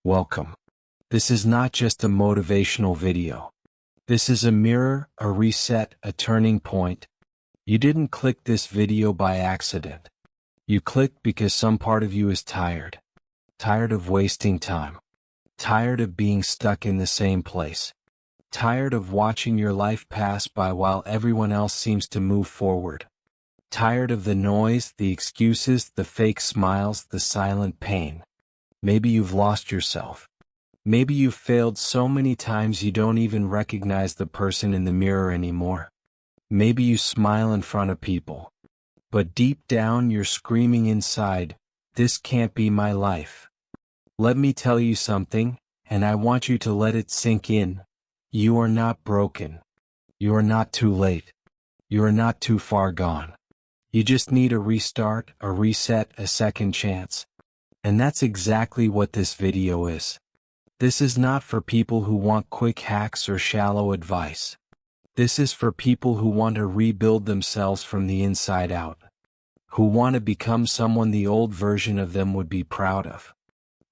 Welcome. This is not just a motivational video. This is a mirror, a reset, a turning point. You didn't click this video by accident. You clicked because some part of you is tired. Tired of wasting time. Tired of being stuck in the same place. Tired of watching your life pass by while everyone else seems to move forward. Tired of the noise, the excuses, the fake smiles, the silent pain. Maybe you've lost yourself. Maybe you've failed so many times you don't even recognize the person in the mirror anymore. Maybe you smile in front of people. But deep down you're screaming inside, "This can't be my life." Let me tell you something, and I want you to let it sink in. You are not broken. You are not too late. You are not too far gone. You just need a restart, a reset, a second chance. And that's exactly what this video is. This is not for people who want quick hacks or shallow advice. This is for people who want to rebuild themselves from the inside out. Who want to become someone the old version of them would be proud of.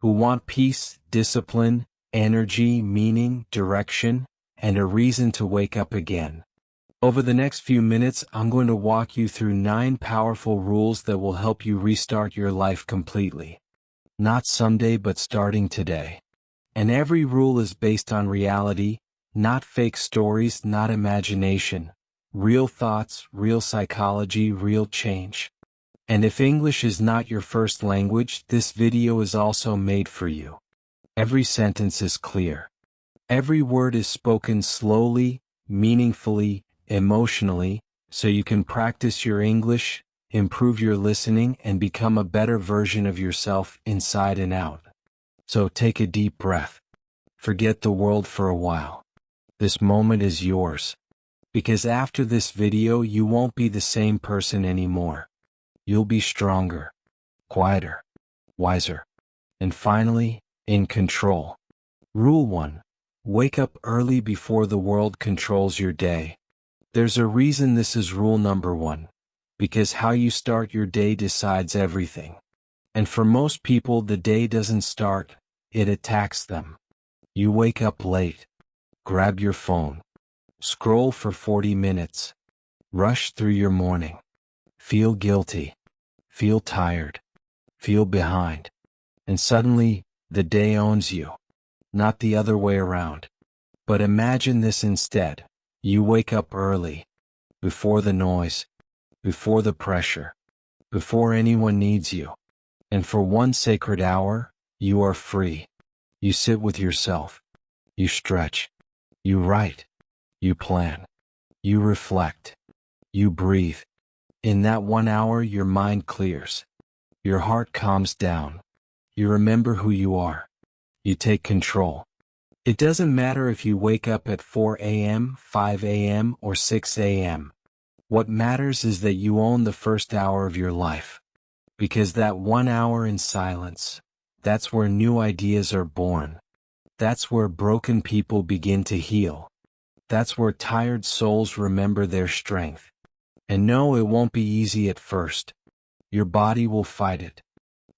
Who want peace, discipline, energy, meaning, direction, and a reason to wake up again. Over the next few minutes, I'm going to walk you through 9 powerful rules that will help you restart your life completely. Not someday, but starting today. And every rule is based on reality, not fake stories, not imagination. Real thoughts, real psychology, real change. And if English is not your first language, this video is also made for you. Every sentence is clear. Every word is spoken slowly, meaningfully, emotionally, so you can practice your English, improve your listening, and become a better version of yourself inside and out. So take a deep breath. Forget the world for a while. This moment is yours. Because after this video you won't be the same person anymore. You'll be stronger, quieter, wiser, and finally, in control. Rule 1. Wake up early before the world controls your day. There's a reason this is rule number 1. Because how you start your day decides everything. And for most people the day doesn't start, it attacks them. You wake up late. Grab your phone. Scroll for 40 minutes. Rush through your morning. Feel guilty. Feel tired. Feel behind. And suddenly, the day owns you. Not the other way around. But imagine this instead. You wake up early. Before the noise. Before the pressure. Before anyone needs you. And for 1 sacred hour, you are free. You sit with yourself. You stretch. You write. You plan. You reflect. You breathe. In that 1 hour your mind clears. Your heart calms down. You remember who you are. You take control. It doesn't matter if you wake up at 4 a.m., 5 a.m., or 6 a.m. What matters is that you own the first hour of your life. Because that 1 hour in silence, that's where new ideas are born. That's where broken people begin to heal. That's where tired souls remember their strength. And no, it won't be easy at first. Your body will fight it.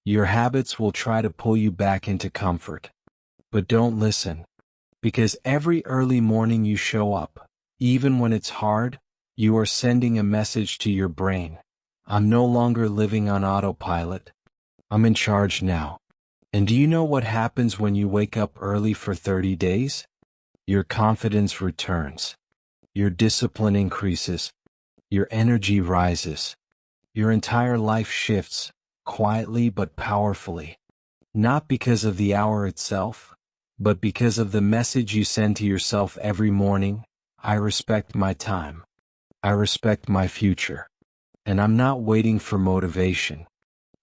Your habits will try to pull you back into comfort. But don't listen. Because every early morning you show up, even when it's hard, you are sending a message to your brain. I'm no longer living on autopilot. I'm in charge now. And do you know what happens when you wake up early for 30 days? Your confidence returns. Your discipline increases. Your energy rises. Your entire life shifts, quietly but powerfully. Not because of the hour itself, but because of the message you send to yourself every morning. I respect my time. I respect my future. And I'm not waiting for motivation.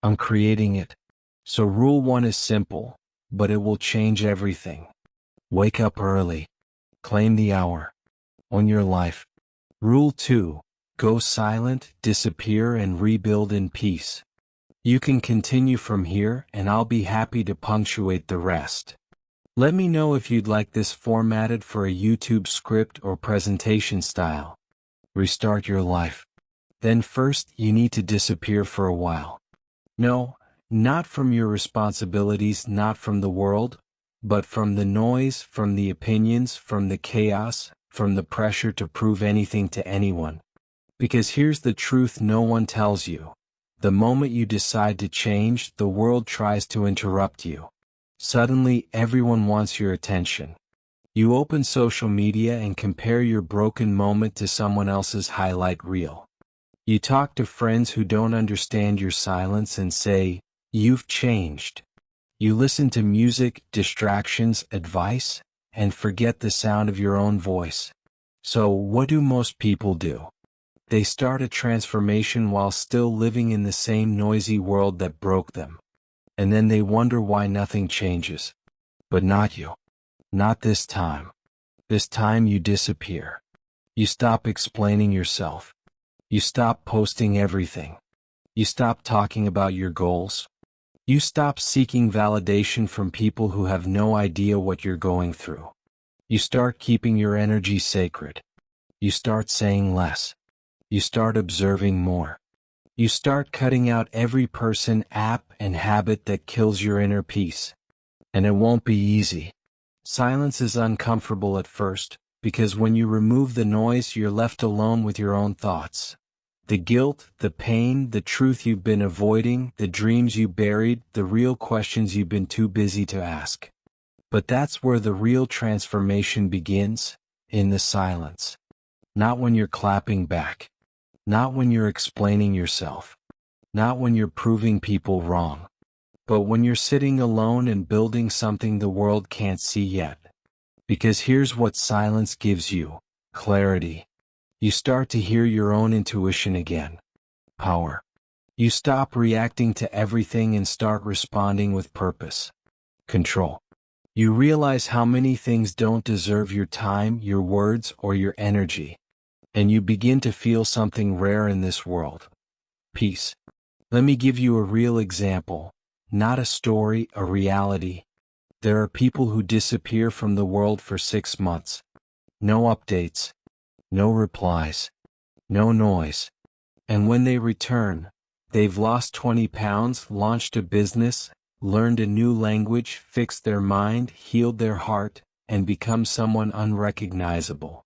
I'm creating it. So rule 1 is simple, but it will change everything. Wake up early. Claim the hour. Own your life. Rule 2. Go silent, disappear, and rebuild in peace. You can continue from here, and I'll be happy to punctuate the rest. Let me know if you'd like this formatted for a YouTube script or presentation style. Restart your life. Then first, you need to disappear for a while. No, not from your responsibilities, not from the world, but from the noise, from the opinions, from the chaos, from the pressure to prove anything to anyone. Because here's the truth no one tells you. The moment you decide to change, the world tries to interrupt you. Suddenly, everyone wants your attention. You open social media and compare your broken moment to someone else's highlight reel. You talk to friends who don't understand your silence and say, "You've changed." You listen to music, distractions, advice, and forget the sound of your own voice. So, what do most people do? They start a transformation while still living in the same noisy world that broke them. And then they wonder why nothing changes. But not you. Not this time. This time you disappear. You stop explaining yourself. You stop posting everything. You stop talking about your goals. You stop seeking validation from people who have no idea what you're going through. You start keeping your energy sacred. You start saying less. You start observing more. You start cutting out every person, app, and habit that kills your inner peace. And it won't be easy. Silence is uncomfortable at first, because when you remove the noise, you're left alone with your own thoughts. The guilt, the pain, the truth you've been avoiding, the dreams you buried, the real questions you've been too busy to ask. But that's where the real transformation begins, in the silence. Not when you're clapping back. Not when you're explaining yourself. Not when you're proving people wrong. But when you're sitting alone and building something the world can't see yet. Because here's what silence gives you: clarity. You start to hear your own intuition again. Power. You stop reacting to everything and start responding with purpose. Control. You realize how many things don't deserve your time, your words, or your energy. And you begin to feel something rare in this world. Peace. Let me give you a real example, not a story, a reality. There are people who disappear from the world for 6 months. No updates. No replies. No noise. And when they return, they've lost 20 pounds, launched a business, learned a new language, fixed their mind, healed their heart, and become someone unrecognizable.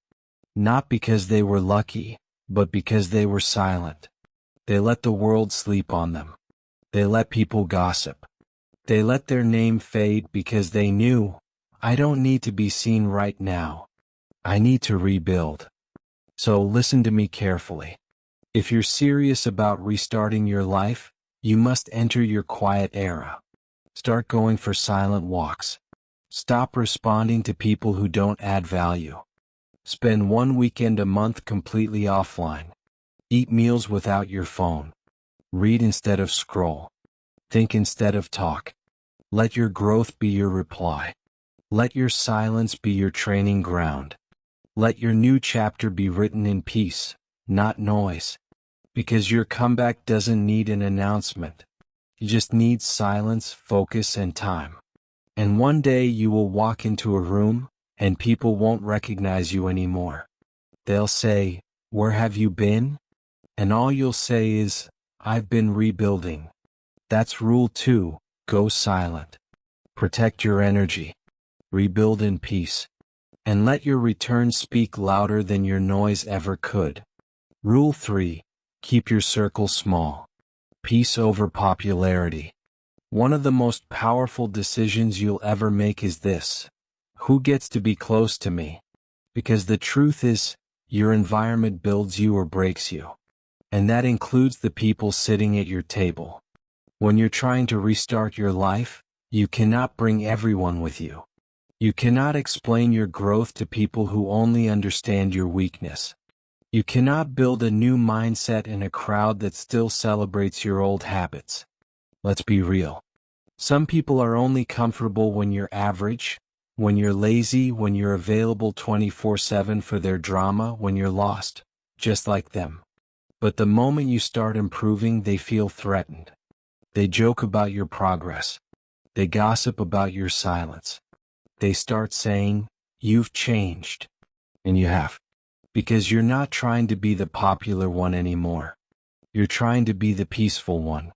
Not because they were lucky, but because they were silent. They let the world sleep on them. They let people gossip. They let their name fade because they knew, I don't need to be seen right now. I need to rebuild. So listen to me carefully. If you're serious about restarting your life, you must enter your quiet era. Start going for silent walks. Stop responding to people who don't add value. Spend 1 weekend a month completely offline. Eat meals without your phone. Read instead of scroll. Think instead of talk. Let your growth be your reply. Let your silence be your training ground. Let your new chapter be written in peace, not noise. Because your comeback doesn't need an announcement. It just needs silence, focus, and time. And one day you will walk into a room, and people won't recognize you anymore. They'll say, "Where have you been?" And all you'll say is, "I've been rebuilding." That's rule 2, go silent. Protect your energy. Rebuild in peace. And let your return speak louder than your noise ever could. Rule 3, keep your circle small. Peace over popularity. One of the most powerful decisions you'll ever make is this: who gets to be close to me? Because the truth is, your environment builds you or breaks you. And that includes the people sitting at your table. When you're trying to restart your life, you cannot bring everyone with you. You cannot explain your growth to people who only understand your weakness. You cannot build a new mindset in a crowd that still celebrates your old habits. Let's be real. Some people are only comfortable when you're average, when you're lazy, when you're available 24/7 for their drama, when you're lost, just like them. But the moment you start improving, they feel threatened. They joke about your progress. They gossip about your silence. They start saying, "You've changed." And you have. Because you're not trying to be the popular one anymore. You're trying to be the peaceful one.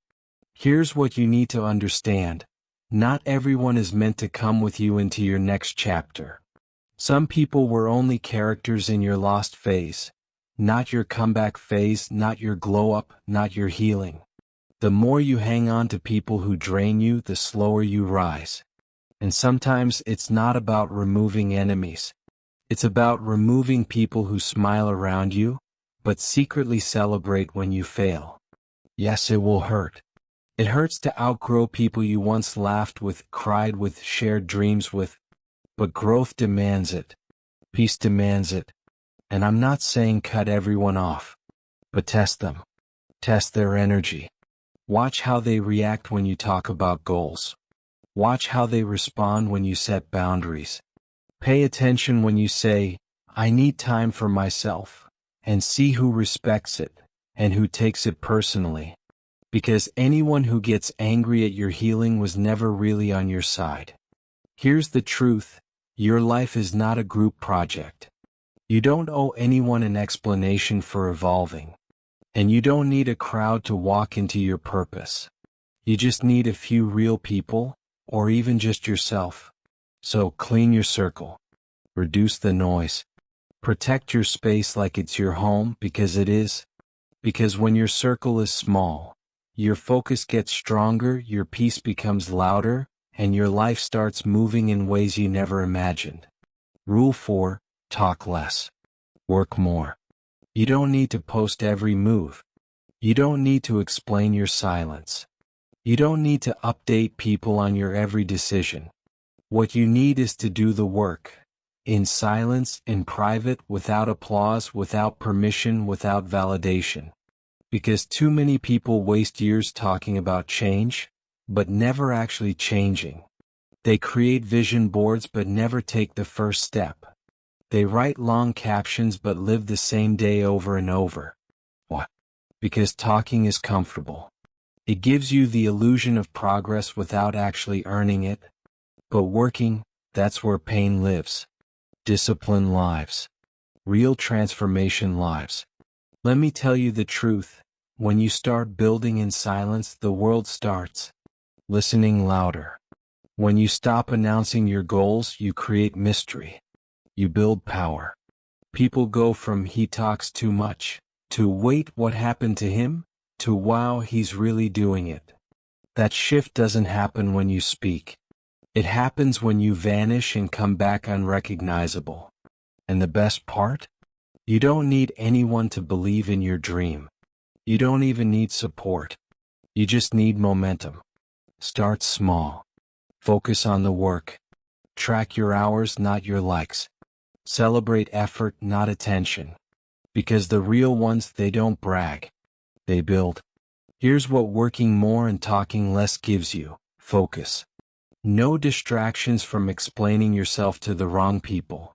Here's what you need to understand. Not everyone is meant to come with you into your next chapter. Some people were only characters in your lost phase, not your comeback phase, not your glow up, not your healing. The more you hang on to people who drain you, the slower you rise. And sometimes it's not about removing enemies. It's about removing people who smile around you, but secretly celebrate when you fail. Yes, it will hurt. It hurts to outgrow people you once laughed with, cried with, shared dreams with, but growth demands it. Peace demands it. And I'm not saying cut everyone off, but test them. Test their energy. Watch how they react when you talk about goals. Watch how they respond when you set boundaries. Pay attention when you say, I need time for myself, and see who respects it, and who takes it personally. Because anyone who gets angry at your healing was never really on your side. Here's the truth, your life is not a group project. You don't owe anyone an explanation for evolving. And you don't need a crowd to walk into your purpose. You just need a few real people, or even just yourself. So clean your circle. Reduce the noise. Protect your space like it's your home, because it is. Because when your circle is small, your focus gets stronger, your peace becomes louder, and your life starts moving in ways you never imagined. Rule 4, talk less. Work more. You don't need to post every move. You don't need to explain your silence. You don't need to update people on your every decision. What you need is to do the work. In silence, in private, without applause, without permission, without validation. Because too many people waste years talking about change, but never actually changing. They create vision boards but never take the first step. They write long captions but live the same day over and over. Why? Because talking is comfortable. It gives you the illusion of progress without actually earning it. But working, that's where pain lives. Discipline lives. Real transformation lives. Let me tell you the truth, when you start building in silence, the world starts listening louder. When you stop announcing your goals, you create mystery. You build power. People go from he talks too much, to wait, what happened to him, to wow, he's really doing it. That shift doesn't happen when you speak. It happens when you vanish and come back unrecognizable. And the best part? You don't need anyone to believe in your dream. You don't even need support. You just need momentum. Start small. Focus on the work. Track your hours, not your likes. Celebrate effort, not attention. Because the real ones, they don't brag. They build. Here's what working more and talking less gives you. Focus. No distractions from explaining yourself to the wrong people.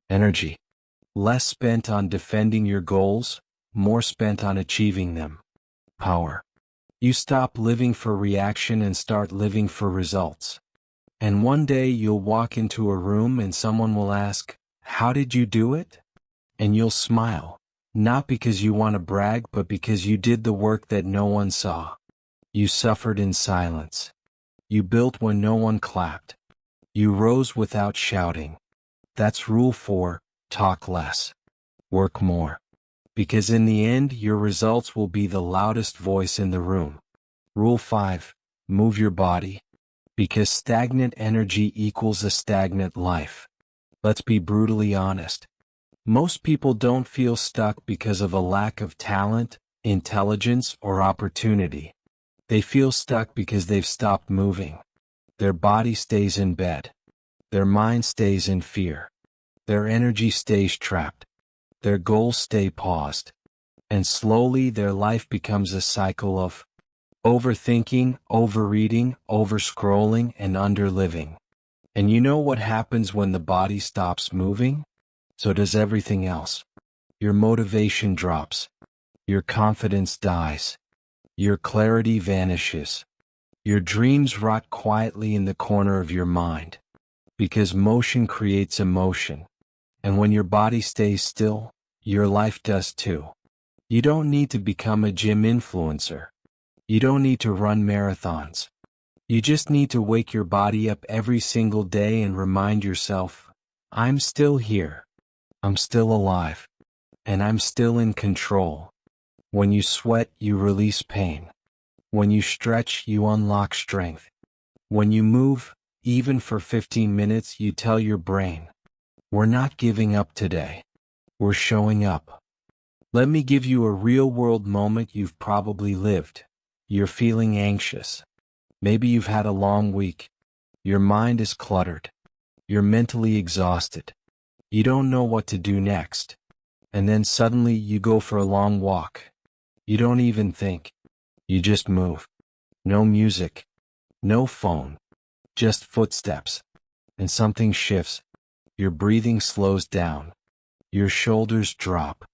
Energy. Less spent on defending your goals, more spent on achieving them. Power. You stop living for reaction and start living for results. And one day you'll walk into a room and someone will ask, how did you do it? And you'll smile, not because you want to brag, but because you did the work that no one saw. You suffered in silence. You built when no one clapped. You rose without shouting. That's rule 4, talk less. Work more. Because in the end, your results will be the loudest voice in the room. Rule 5, move your body. Because stagnant energy equals a stagnant life. Let's be brutally honest. Most people don't feel stuck because of a lack of talent, intelligence, or opportunity. They feel stuck because they've stopped moving. Their body stays in bed. Their mind stays in fear. Their energy stays trapped. Their goals stay paused. And slowly their life becomes a cycle of overthinking, overeating, overscrolling, and underliving. And you know what happens when the body stops moving? So does everything else. Your motivation drops. Your confidence dies. Your clarity vanishes. Your dreams rot quietly in the corner of your mind. Because motion creates emotion. And when your body stays still, your life does too. You don't need to become a gym influencer. You don't need to run marathons. You just need to wake your body up every single day and remind yourself, I'm still here. I'm still alive. And I'm still in control. When you sweat, you release pain. When you stretch, you unlock strength. When you move, even for 15 minutes, you tell your brain, we're not giving up today. We're showing up. Let me give you a real-world moment you've probably lived. You're feeling anxious. Maybe you've had a long week. Your mind is cluttered. You're mentally exhausted. You don't know what to do next. And then suddenly you go for a long walk. You don't even think. You just move. No music. No phone. Just footsteps. And something shifts. Your breathing slows down. Your shoulders drop.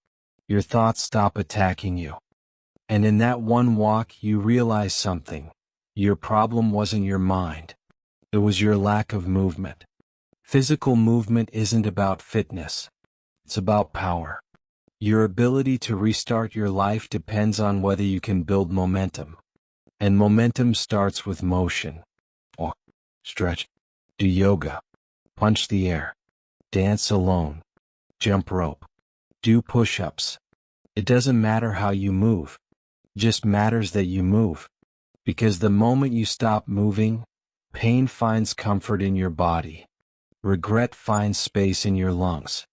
Your thoughts stop attacking you. And in that one walk you realize something. Your problem wasn't your mind. It was your lack of movement. Physical movement isn't about fitness. It's about power. Your ability to restart your life depends on whether you can build momentum. And momentum starts with motion. Walk, stretch, do yoga, punch the air, dance alone, jump rope, do push-ups. It doesn't matter how you move. It just matters that you move. Because the moment you stop moving, pain finds comfort in your body. Regret finds space in your lungs.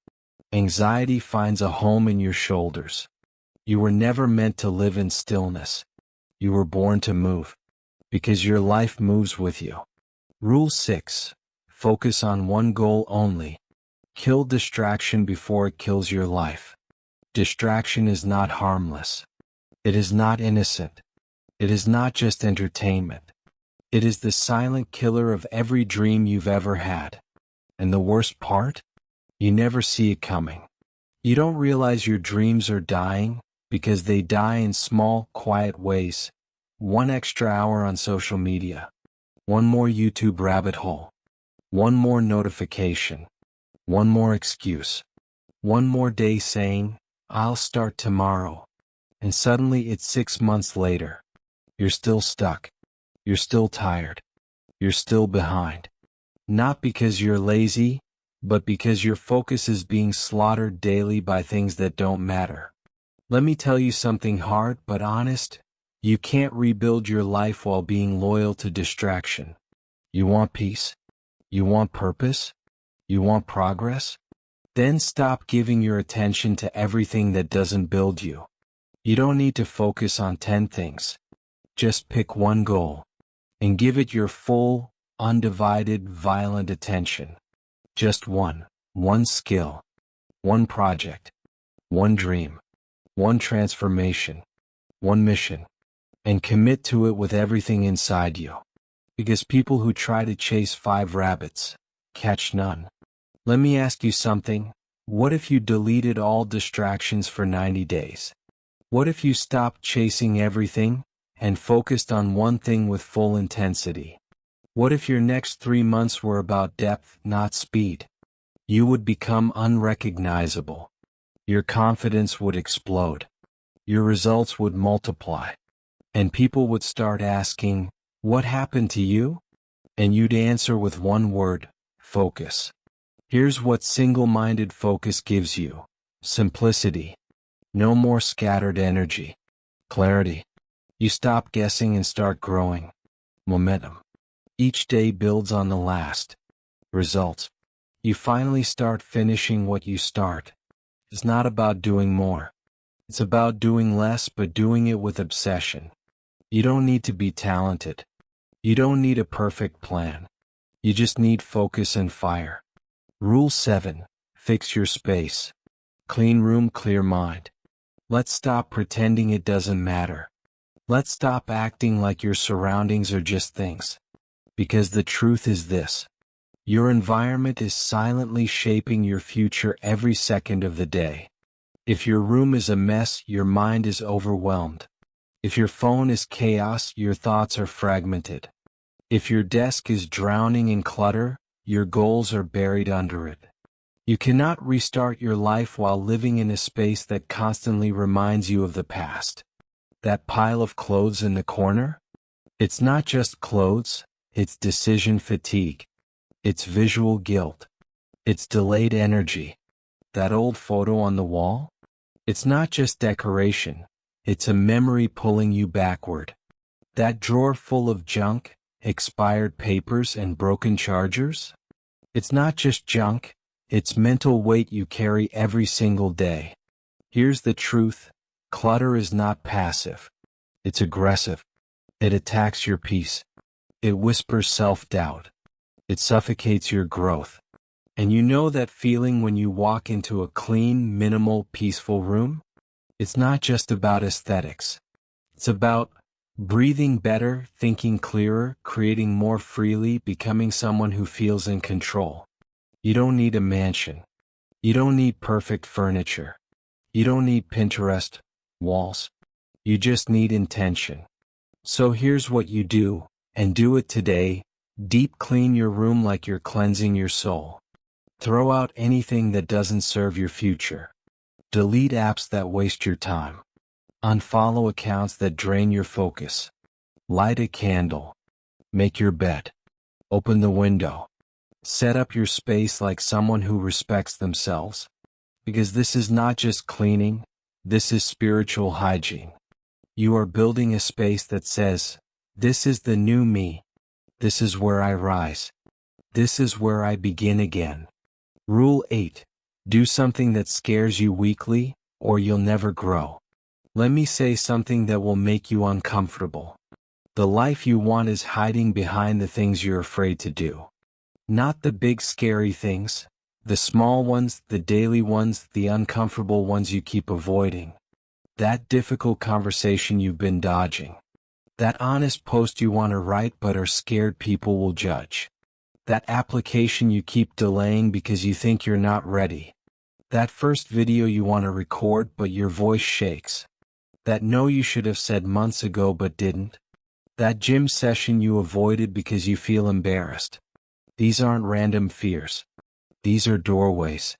Anxiety finds a home in your shoulders. You were never meant to live in stillness. You were born to move. Because your life moves with you. Rule 6. Focus on one goal only. Kill distraction before it kills your life. Distraction is not harmless. It is not innocent. It is not just entertainment. It is the silent killer of every dream you've ever had. And the worst part? You never see it coming. You don't realize your dreams are dying because they die in small, quiet ways. One extra hour on social media. One more YouTube rabbit hole. One more notification. One more excuse. One more day saying, I'll start tomorrow. And suddenly it's 6 months later. You're still stuck. You're still tired. You're still behind. Not because you're lazy, but because your focus is being slaughtered daily by things that don't matter. Let me tell you something hard but honest. You can't rebuild your life while being loyal to distraction. You want peace? You want purpose? You want progress? Then stop giving your attention to everything that doesn't build you. You don't need to focus on 10 things. Just pick one goal and give it your full, undivided, violent attention. Just one skill, one project, one dream, one transformation, one mission, and commit to it with everything inside you. Because people who try to chase 5 rabbits catch none. Let me ask you something. What if you deleted all distractions for 90 days? What if you stopped chasing everything and focused on one thing with full intensity? What if your next 3 months were about depth, not speed? You would become unrecognizable. Your confidence would explode. Your results would multiply. And people would start asking, what happened to you? And you'd answer with one word, focus. Here's what single-minded focus gives you. Simplicity. No more scattered energy. Clarity. You stop guessing and start growing. Momentum. Each day builds on the last. Results. You finally start finishing what you start. It's not about doing more. It's about doing less but doing it with obsession. You don't need to be talented. You don't need a perfect plan. You just need focus and fire. Rule 7. Fix your space. Clean room, clear mind. Let's stop pretending it doesn't matter. Let's stop acting like your surroundings are just things. Because the truth is this. Your environment is silently shaping your future every second of the day. If your room is a mess, your mind is overwhelmed. If your phone is chaos, your thoughts are fragmented. If your desk is drowning in clutter, your goals are buried under it. You cannot restart your life while living in a space that constantly reminds you of the past. That pile of clothes in the corner? It's not just clothes, It's decision fatigue. It's visual guilt. It's delayed energy. That old photo on the wall? It's not just decoration. It's a memory pulling you backward. That drawer full of junk, expired papers and broken chargers? It's not just junk. It's mental weight you carry every single day. Here's the truth. Clutter is not passive. It's aggressive. It attacks your peace. It whispers self-doubt. It suffocates your growth. And you know that feeling when you walk into a clean, minimal, peaceful room? It's not just about aesthetics. It's about breathing better, thinking clearer, creating more freely, becoming someone who feels in control. You don't need a mansion. You don't need perfect furniture. You don't need Pinterest walls. You just need intention. So here's what you do, and do it today. Deep clean your room like you're cleansing your soul. Throw out anything that doesn't serve your future. Delete apps that waste your time. Unfollow accounts that drain your focus. Light a candle. Make your bed. Open the window. Set up your space like someone who respects themselves. Because this is not just cleaning, this is spiritual hygiene. You are building a space that says, this is the new me. This is where I rise. This is where I begin again. Rule 8. Do something that scares you weekly, or you'll never grow. Let me say something that will make you uncomfortable. The life you want is hiding behind the things you're afraid to do. Not the big scary things, the small ones, the daily ones, the uncomfortable ones you keep avoiding. That difficult conversation you've been dodging. That honest post you want to write but are scared people will judge. That application you keep delaying because you think you're not ready. That first video you want to record but your voice shakes. That no you should have said months ago but didn't. That gym session you avoided because you feel embarrassed. These aren't random fears. These are doorways.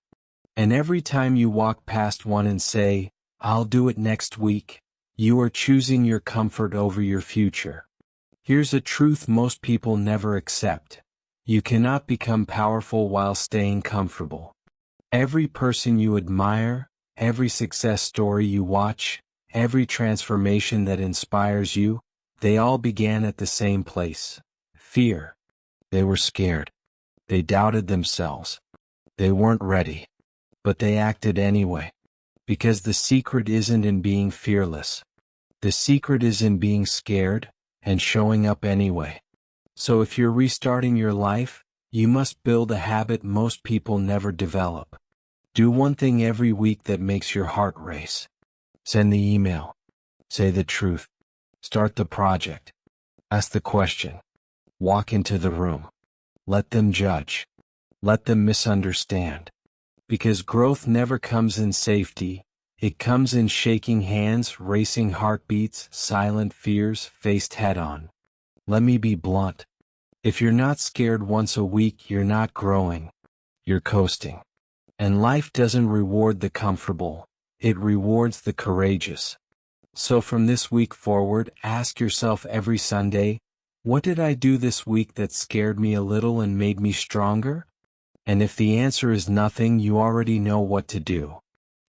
And every time you walk past one and say, I'll do it next week, you are choosing your comfort over your future. Here's a truth most people never accept. You cannot become powerful while staying comfortable. Every person you admire, every success story you watch, every transformation that inspires you, they all began at the same place. Fear. They were scared. They doubted themselves. They weren't ready. But they acted anyway. Because the secret isn't in being fearless. The secret is in being scared and showing up anyway. So if you're restarting your life, you must build a habit most people never develop. Do one thing every week that makes your heart race. Send the email. Say the truth. Start the project. Ask the question. Walk into the room. Let them judge. Let them misunderstand. Because growth never comes in safety. It comes in shaking hands, racing heartbeats, silent fears faced head-on. Let me be blunt. If you're not scared once a week, you're not growing. You're coasting. And life doesn't reward the comfortable. It rewards the courageous. So from this week forward, ask yourself every Sunday, what did I do this week that scared me a little and made me stronger? And if the answer is nothing, you already know what to do.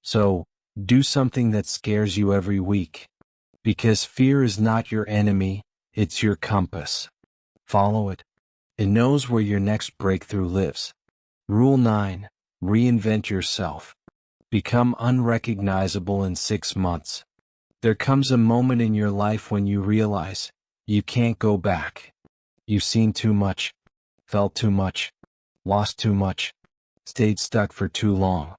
So, do something that scares you every week. Because fear is not your enemy, it's your compass. Follow it. It knows where your next breakthrough lives. Rule 9. Reinvent yourself. Become unrecognizable in 6 months. There comes a moment in your life when you realize you can't go back. You've seen too much, felt too much, lost too much, stayed stuck for too long.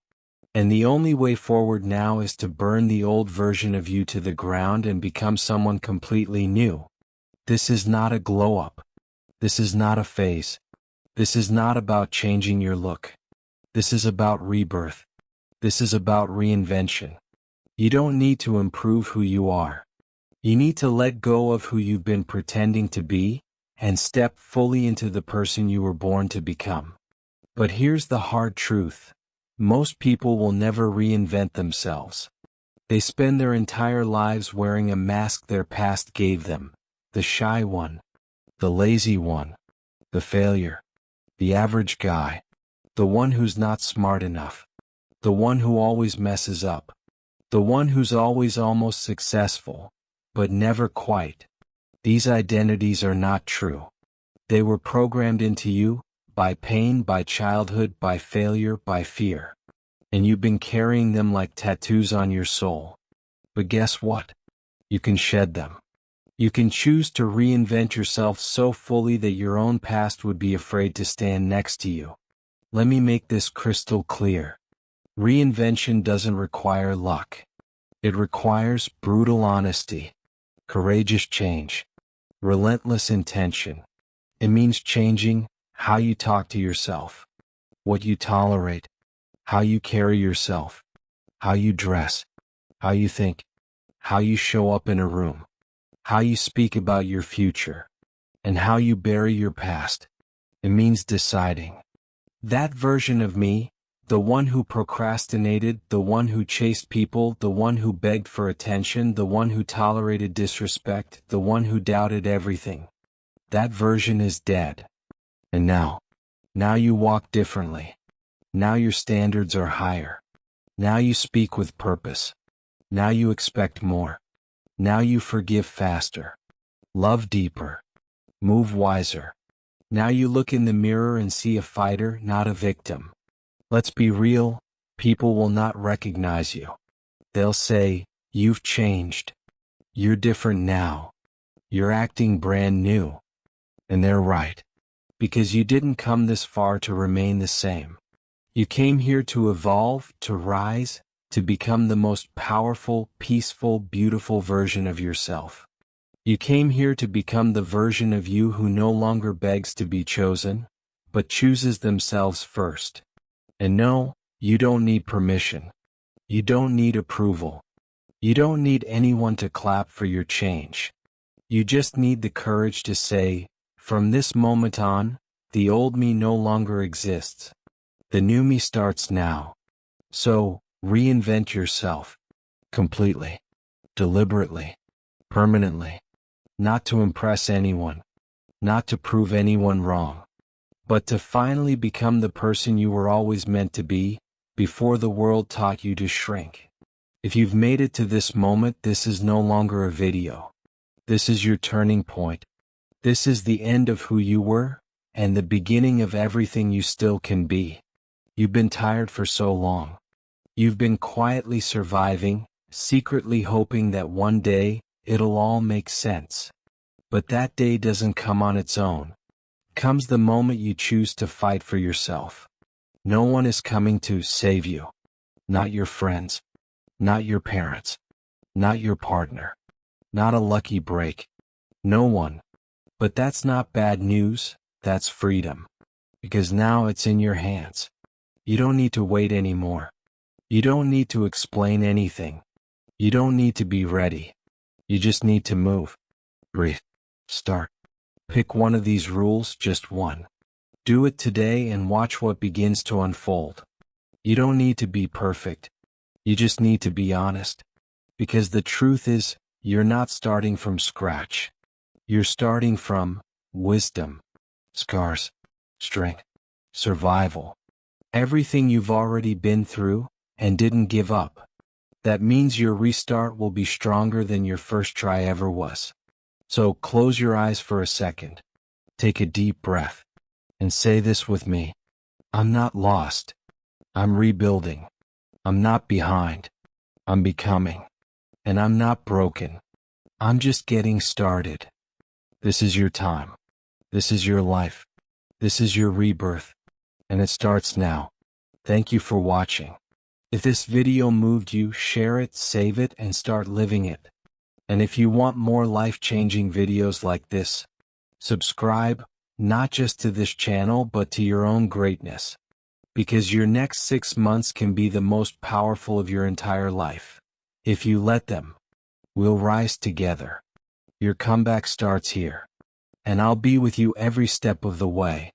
And the only way forward now is to burn the old version of you to the ground and become someone completely new. This is not a glow-up. This is not a phase. This is not about changing your look. This is about rebirth. This is about reinvention. You don't need to improve who you are. You need to let go of who you've been pretending to be and step fully into the person you were born to become. But here's the hard truth. Most people will never reinvent themselves. They spend their entire lives wearing a mask their past gave them, the shy one, the lazy one, the failure, the average guy, the one who's not smart enough, the one who always messes up, the one who's always almost successful, but never quite. These identities are not true. They were programmed into you, by pain, by childhood, by failure, by fear. And you've been carrying them like tattoos on your soul. But guess what? You can shed them. You can choose to reinvent yourself so fully that your own past would be afraid to stand next to you. Let me make this crystal clear. Reinvention doesn't require luck. It requires brutal honesty, courageous change, relentless intention. It means changing how you talk to yourself, what you tolerate, how you carry yourself, how you dress, how you think, how you show up in a room, how you speak about your future, and how you bury your past. It means deciding. That version of me, the one who procrastinated, the one who chased people, the one who begged for attention, the one who tolerated disrespect, the one who doubted everything. That version is dead. And now you walk differently. Now your standards are higher. Now you speak with purpose. Now you expect more. Now you forgive faster. Love deeper. Move wiser. Now you look in the mirror and see a fighter, not a victim. Let's be real, people will not recognize you. They'll say, "You've changed. You're different now. You're acting brand new." And they're right. Because you didn't come this far to remain the same. You came here to evolve, to rise, to become the most powerful, peaceful, beautiful version of yourself. You came here to become the version of you who no longer begs to be chosen, but chooses themselves first. And no, you don't need permission. You don't need approval. You don't need anyone to clap for your change. You just need the courage to say, "From this moment on, the old me no longer exists. The new me starts now." So, reinvent yourself. Completely. Deliberately. Permanently. Not to impress anyone. Not to prove anyone wrong. But to finally become the person you were always meant to be, before the world taught you to shrink. If you've made it to this moment, this is no longer a video. This is your turning point. This is the end of who you were, and the beginning of everything you still can be. You've been tired for so long. You've been quietly surviving, secretly hoping that one day, it'll all make sense. But that day doesn't come on its own. Comes the moment you choose to fight for yourself. No one is coming to save you. Not your friends. Not your parents. Not your partner. Not a lucky break. No one. But that's not bad news, that's freedom. Because now it's in your hands. You don't need to wait anymore. You don't need to explain anything. You don't need to be ready. You just need to move. Breathe. Start. Pick one of these rules, just one. Do it today and watch what begins to unfold. You don't need to be perfect. You just need to be honest. Because the truth is, you're not starting from scratch. You're starting from wisdom, scars, strength, survival. Everything you've already been through and didn't give up. That means your restart will be stronger than your first try ever was. So close your eyes for a second. Take a deep breath. And say this with me. I'm not lost. I'm rebuilding. I'm not behind. I'm becoming. And I'm not broken. I'm just getting started. This is your time. This is your life. This is your rebirth. And it starts now. Thank you for watching. If this video moved you, share it, save it, and start living it. And if you want more life-changing videos like this, subscribe, not just to this channel but to your own greatness. Because your next 6 months can be the most powerful of your entire life. If you let them. We'll rise together. Your comeback starts here. And I'll be with you every step of the way.